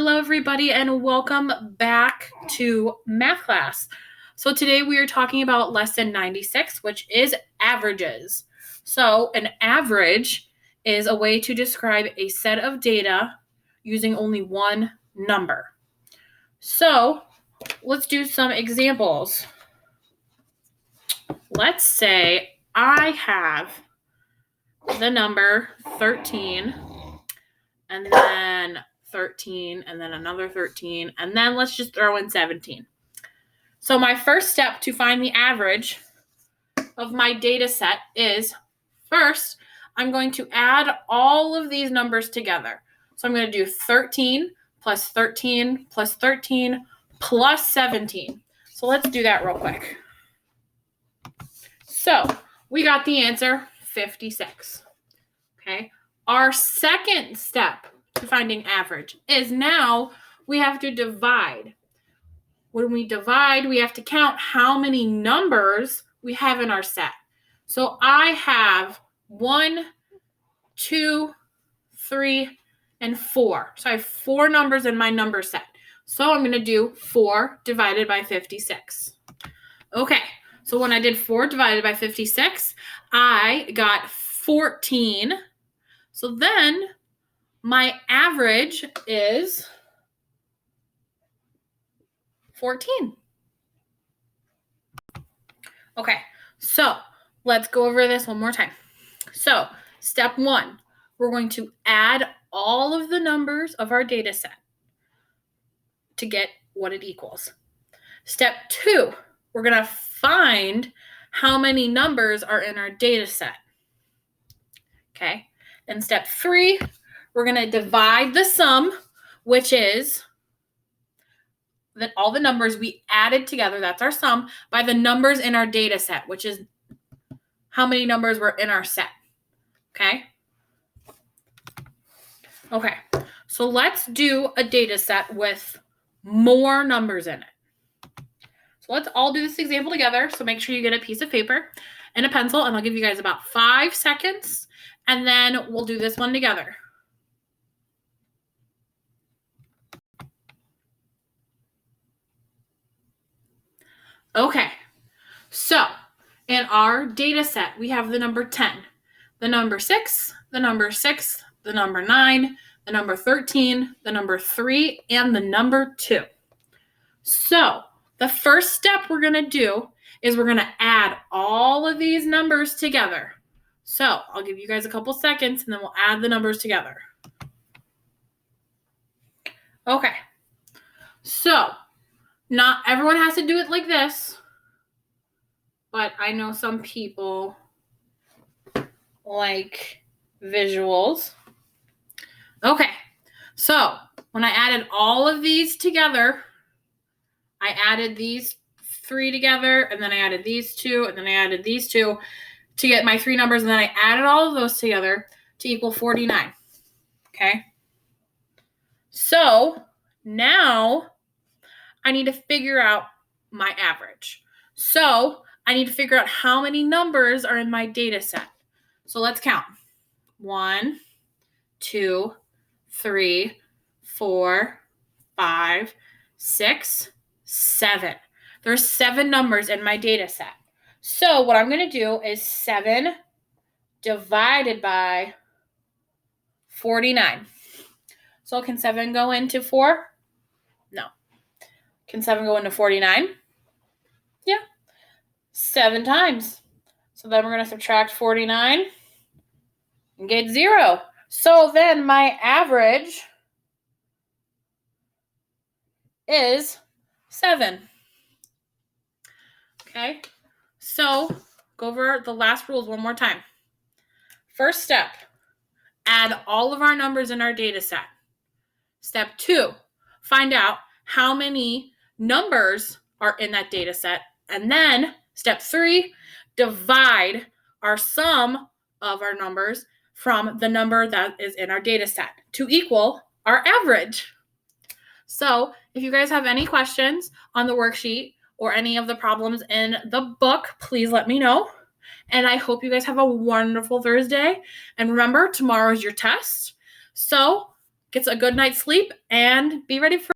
Hello, everybody, and welcome back to math class. So today we are talking about lesson 96, which is averages. So an average is a way to describe a set of data using only one number. So let's do some examples. Let's say I have the number 13, and then 13, and then another 13, and then let's just throw in 17. So my first step to find the average of my data set is, first, I'm going to add all of these numbers together. So I'm going to do 13 plus 13 plus 13 plus 17. So let's do that real quick. So we got the answer, 56. Okay. Our second step to finding average is now we have to divide. When we divide, we have to count how many numbers we have in our set. So I have 1, 2, 3, and 4. So I have 4 numbers in my number set. So I'm going to do 4 divided by 56. Okay, so when I did 4 divided by 56, I got 14. So then my average is 14. Okay, so let's go over this one more time. So step 1, we're going to add all of the numbers of our data set to get what it equals. Step 2, we're going to find how many numbers are in our data set. Okay, and step 3, we're going to divide the sum, which is that all the numbers we added together, that's our sum, by the numbers in our data set, which is how many numbers were in our set. Okay? Okay, so let's do a data set with more numbers in it. So let's all do this example together. So make sure you get a piece of paper and a pencil, and I'll give you guys about 5 seconds, and then we'll do this one together. Okay, so in our data set, we have the number 10, the number 6, the number 6, the number 9, the number 13, the number 3, and the number 2. So the first step we're going to do is we're going to add all of these numbers together. So I'll give you guys a couple seconds, and then we'll add the numbers together. Okay, so not everyone has to do it like this, but I know some people like visuals. Okay, so when I added all of these together, I added these 3 together, and then I added these 2, and then I added these 2 to get my 3 numbers, and then I added all of those together to equal 49. Okay, so now I need to figure out my average. So I need to figure out how many numbers are in my data set. So let's count. 1, 2, 3, 4, 5, 6, 7. There's 7 numbers in my data set. So what I'm going to do is 7 divided by 49. So can 7 go into 4? No. Can 7 go into 49? Yeah. 7 times. So then we're going to subtract 49 and get 0. So then my average is 7. Okay, so go over the last rules one more time. First step, add all of our numbers in our data set. Step 2, find out how many numbers are in that data set. And then step 3, divide our sum of our numbers from the number that is in our data set to equal our average. So if you guys have any questions on the worksheet or any of the problems in the book, please let me know. And I hope you guys have a wonderful Thursday. And remember, tomorrow is your test. So gets a good night's sleep, and be ready for